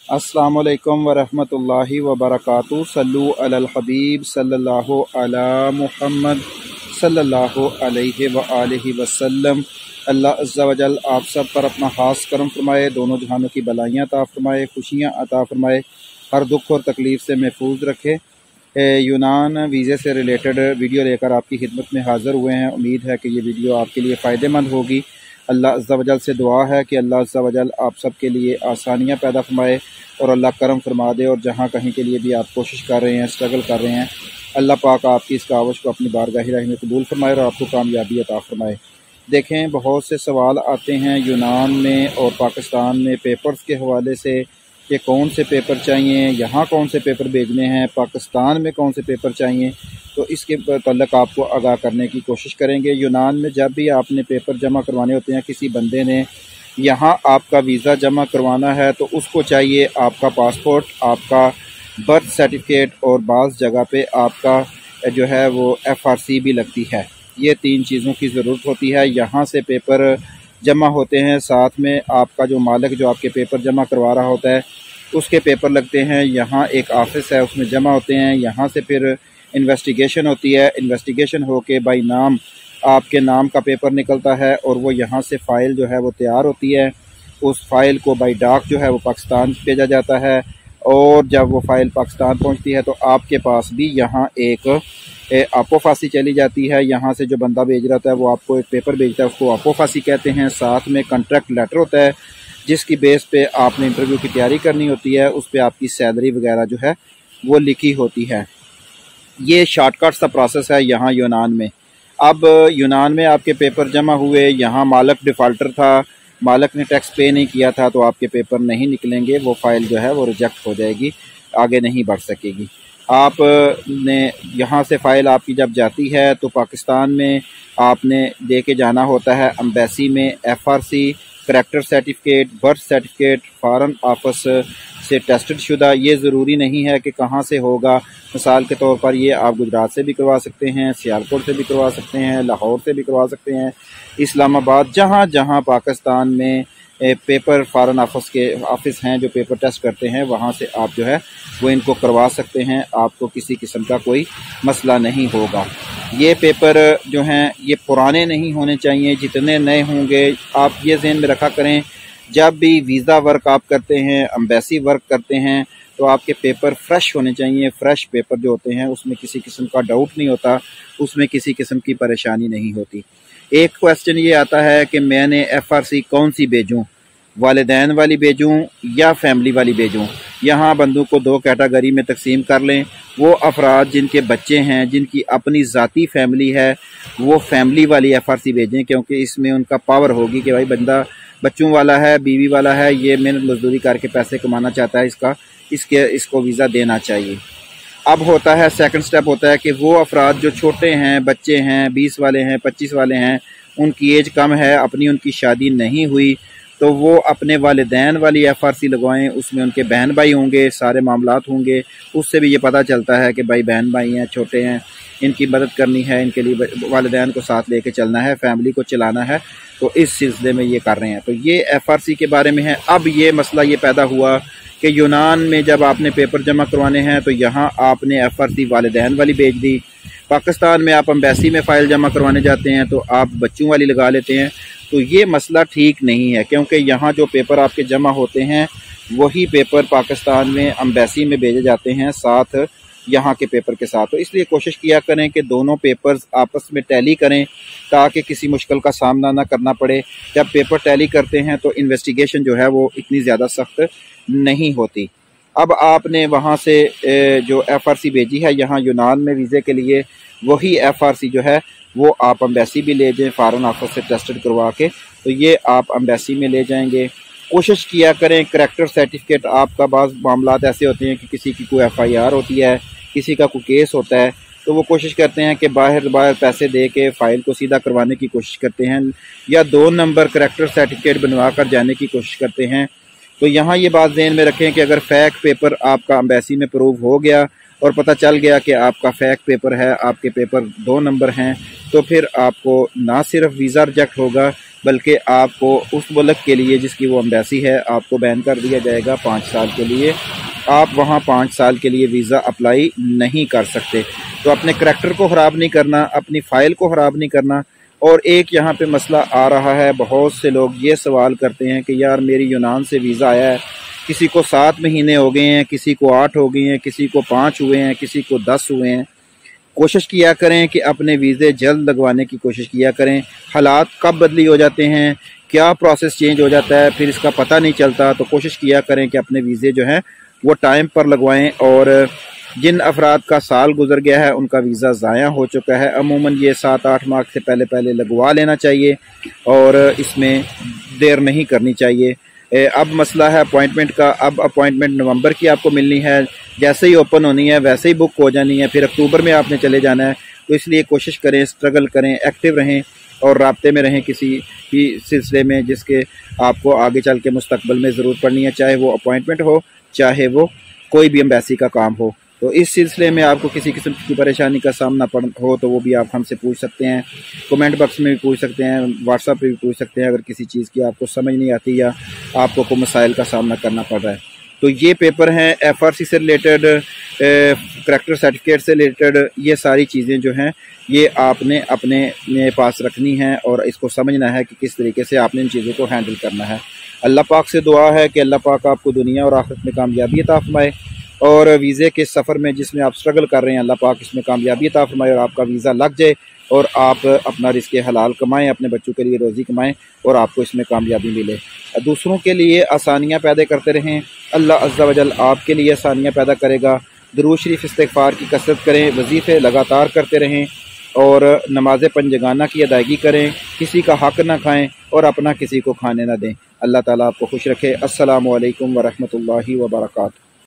अस्सलामुअलैकुम वरहमतुल्लाहि वबरकातुहू। सल्लु अलल हबीब सल्लल्लाहु अला मुहम्मद सल्लल्लाहु अलैहि व आलिहि वसल्लम। अल्लाह अज़्ज़ा वजल आप सब पर अपना ख़ास करम फरमाए, दोनों जहानों की भलाइयाँ अता फरमाए, खुशियाँ अता फरमाए, हर दुख और तकलीफ़ से महफूज रखे। यूनान वीज़े से रिलेटेड वीडियो लेकर आपकी खिदमत में हाज़िर हुए हैं। उम्मीद है कि ये वीडियो आपके लिए फ़ायदेमंद होगी। अल्लाह अज़्ज़ा वजल से दुआ है कि अल्लाह अज़्ज़ा वजल आप सब के लिए आसानियाँ पैदा फरमाए और अल्लाह करम फरमा दे। और जहाँ कहीं के लिए भी आप कोशिश कर रहे हैं, स्ट्रगल कर रहे हैं, अल्लाह पाक आपकी इस कावश को अपनी बारगाह राह में कबूल फरमाए और आपको कामयाबी अता फरमाए। देखें, बहुत से सवाल आते हैं यूनान में और पाकिस्तान में पेपर्स के हवाले से कि कौन से पेपर चाहिए, यहाँ कौन से पेपर भेजने हैं, पाकिस्तान में कौन से पेपर चाहिए। तो इसके तल्लक आपको आगाह करने की कोशिश करेंगे। यूनान में जब भी आपने पेपर जमा करवाने होते हैं, किसी बंदे ने यहाँ आपका वीज़ा जमा करवाना है तो उसको चाहिए आपका पासपोर्ट, आपका बर्थ सर्टिफिकेट और बाज़ जगह पे आपका जो है वो FRC भी लगती है। ये 3 चीज़ों की ज़रूरत होती है। यहाँ से पेपर जमा होते हैं, साथ में आपका जो मालिक जो आपके पेपर जमा करवा रहा होता है उसके पेपर लगते हैं। यहाँ एक ऑफिस है, उसमें जमा होते हैं। यहाँ से फिर इन्वेस्टिगेशन होती है, इन्वेस्टिगेशन होके बाई नाम आपके नाम का पेपर निकलता है और वो यहाँ से फ़ाइल जो है वो तैयार होती है। उस फ़ाइल को बाई डाक जो है वो पाकिस्तान भेजा जाता है और जब वो फ़ाइल पाकिस्तान पहुँचती है तो आपके पास भी यहाँ एक आपो फांसी चली जाती है। यहाँ से जो बंदा भेज रहा होता है वो आपको एक पेपर भेजता है, उसको आपो फांसी कहते हैं। साथ में कॉन्ट्रैक्ट लेटर होता है जिसकी बेस पे आपने इंटरव्यू की तैयारी करनी होती है, उस पर आपकी सैलरी वगैरह जो है वो लिखी होती है। ये शॉर्टकट सा प्रोसेस है यहाँ यूनान में। अब यूनान में आपके पेपर जमा हुए, यहाँ मालिक डिफ़ॉल्टर था, मालिक ने टैक्स पे नहीं किया था, तो आपके पेपर नहीं निकलेंगे, वो फ़ाइल जो है वो रिजेक्ट हो जाएगी, आगे नहीं बढ़ सकेगी। आपने यहाँ से फ़ाइल आपकी जब जाती है तो पाकिस्तान में आपने दे के जाना होता है एम्बेसी में FRC, character certificate, birth certificate, foreign office से टेस्टेड शुदा। ये ज़रूरी नहीं है कि कहाँ से होगा। मिसाल के तौर पर ये आप गुजरात से भी करवा सकते हैं, सियालकोट से भी करवा सकते हैं, लाहौर से भी करवा सकते हैं, इस्लामाबाद, जहाँ जहाँ पाकिस्तान में पेपर फॉरेन ऑफिस हैं जो पेपर टेस्ट करते हैं, वहाँ से आप जो है वो इनको करवा सकते हैं। आपको किसी किस्म का कोई मसला नहीं होगा। ये पेपर जो हैं ये पुराने नहीं होने चाहिए, जितने नए होंगे आप ये ज़हन में रखा करें। जब भी वीज़ा वर्क आप करते हैं, एम्बेसी वर्क करते हैं, तो आपके पेपर फ्रेश होने चाहिए। फ्रेश पेपर जो होते हैं उसमें किसी किस्म का डाउट नहीं होता, उसमें किसी किस्म की परेशानी नहीं होती। एक क्वेश्चन ये आता है कि मैंने FRC कौन सी भेजूँ, वालिदैन वाली भेजूँ या फैमिली वाली भेजूँ। यहाँ बंदों को 2 कैटेगरी में तकसीम कर लें। वो अफराद जिनके बच्चे हैं, जिनकी अपनी ज़ाती फैमिली है, वो फैमिली वाली FRC भेजें, क्योंकि इसमें उनका पावर होगी कि भाई बंदा बच्चों वाला है, बीवी वाला है, ये मेहनत मजदूरी करके पैसे कमाना चाहता है, इसको वीज़ा देना चाहिए। अब होता है सेकंड स्टेप होता है कि वो अफराद जो छोटे हैं, बच्चे हैं, 20 वाले हैं, 25 वाले हैं, उनकी एज कम है, अपनी उनकी शादी नहीं हुई, तो वो अपने वालिदैन वाली FRC लगवाएं। उसमें उनके बहन भाई होंगे, सारे मामलात होंगे, उससे भी ये पता चलता है कि भाई बहन भाई हैं, छोटे हैं, इनकी मदद करनी है, इनके लिए वालिदैन को साथ लेके चलना है, फैमिली को चलाना है, तो इस सिलसिले में ये कर रहे हैं। तो ये FRC के बारे में है। अब ये मसला ये पैदा हुआ कि यूनान में जब आपने पेपर जमा करवाने हैं तो यहाँ आपने FRC वालिदैन वाली भेज दी। पाकिस्तान में आप एम्बेसी में फ़ाइल जमा करवाने जाते हैं तो आप बच्चों वाली लगा लेते हैं। तो ये मसला ठीक नहीं है, क्योंकि यहाँ जो पेपर आपके जमा होते हैं वही पेपर पाकिस्तान में एम्बेसी में भेजे जाते हैं, साथ यहाँ के पेपर के साथ। तो इसलिए कोशिश किया करें कि दोनों पेपर्स आपस में टैली करें ताकि किसी मुश्किल का सामना ना करना पड़े। जब पेपर टैली करते हैं तो इन्वेस्टिगेशन जो है वो इतनी ज़्यादा सख्त नहीं होती। अब आपने वहाँ से जो FRC भेजी है यहाँ यूनान में वीज़े के लिए, वही FRC जो है वो आप एम्बेसी भी ले जाएं, फॉरेन ऑफिस से टेस्टेड करवा के, तो ये आप एम्बेसी में ले जाएंगे। कोशिश किया करें करैक्टर सर्टिफिकेट, आपका बाज़ मामलात ऐसे होते हैं कि किसी की कोई FIR होती है, किसी का कोई केस होता है, तो वो कोशिश करते हैं कि बाहर पैसे दे के फ़ाइल को सीधा करवाने की कोशिश करते हैं या 2 नंबर करैक्टर सर्टिफिकेट बनवा कर जाने की कोशिश करते हैं। तो यहाँ ये बात ज़हन में रखें कि अगर फ़ेक पेपर आपका एम्बेसी में प्रूव हो गया और पता चल गया कि आपका फेक पेपर है, आपके पेपर 2 नंबर हैं, तो फिर आपको ना सिर्फ वीज़ा रिजेक्ट होगा बल्कि आपको उस मुल्क के लिए जिसकी वो एम्बेसी है आपको बैन कर दिया जाएगा 5 साल के लिए। आप वहाँ 5 साल के लिए वीज़ा अप्लाई नहीं कर सकते। तो अपने करैक्टर को ख़राब नहीं करना, अपनी फ़ाइल को ख़राब नहीं करना। और एक यहाँ पे मसला आ रहा है, बहुत से लोग ये सवाल करते हैं कि यार मेरी यूनान से वीज़ा आया है, किसी को 7 महीने हो गए हैं, किसी को 8 हो गए हैं, किसी को 5 हुए हैं, किसी को 10 हुए हैं। कोशिश किया करें कि अपने वीज़े जल्द लगवाने की कोशिश किया करें। हालात कब बदली हो जाते हैं, क्या प्रोसेस चेंज हो जाता है, फिर इसका पता नहीं चलता। तो कोशिश किया करें कि अपने वीज़े जो हैं वो टाइम पर लगवाएं। और जिन अफराद का साल गुजर गया है उनका वीज़ा ज़ाया हो चुका है, अमूमन ये 7-8 माह से पहले लगवा लेना चाहिए और इसमें देर नहीं करनी चाहिए। अब मसला है अपॉइंटमेंट का। अब अपॉइंटमेंट नवंबर की आपको मिलनी है, जैसे ही ओपन होनी है वैसे ही बुक हो जानी है, फिर अक्टूबर में आपने चले जाना है। तो इसलिए कोशिश करें, स्ट्रगल करें, एक्टिव रहें और राब्ते में रहें किसी भी सिलसिले में जिसके आपको आगे चल के मुस्तकबिल में ज़रूरत पड़नी है, चाहे वो अपॉइंटमेंट हो, चाहे वो कोई भी एम्बेसी का काम हो। तो इस सिलसिले में आपको किसी किस्म की परेशानी का सामना हो तो वो भी आप हमसे पूछ सकते हैं, कमेंट बॉक्स में भी पूछ सकते हैं, व्हाट्सएप पे भी पूछ सकते हैं। अगर किसी चीज़ की आपको समझ नहीं आती या आपको कोई मसाइल का सामना करना पड़ रहा है तो ये पेपर हैं FRC से रिलेटेड, करैक्टर सर्टिफिकेट से रिलेटेड, ये सारी चीज़ें जो हैं ये आपने अपने पास रखनी हैं और इसको समझना है कि किस तरीके से आपने इन चीज़ों को हैंडल करना है। अल्लाह पाक से दुआ है कि अल्लाह पाक आपको दुनिया और आखिरत में कामयाबी अता फरमाए और वीज़े के सफ़र में जिसमें आप स्ट्रगल कर रहे हैं अल्लाह पाक इसमें कामयाबी अता फरमाए और आपका वीज़ा लग जाए और आप अपना रिज़्क़ हलाल कमाएं, अपने बच्चों के लिए रोज़ी कमाएं और आपको इसमें कामयाबी मिले। दूसरों के लिए आसानियाँ पैदा करते रहें, अल्लाह अज़्ज़ा वजल आपके लिए आसानियाँ पैदा करेगा। दुरूद शरीफ इस्तिग़फ़ार की कसरत करें, वजीफ़े लगातार करते रहें और नमाज़ पंजगाना की अदायगी करें, किसी का हक़ ना खाएं और अपना किसी को खाने ना दें। अल्लाह ताला आपको खुश रखे। अस्सलामु अलैकुम व रहमतुल्लाहि व बरकातुहू।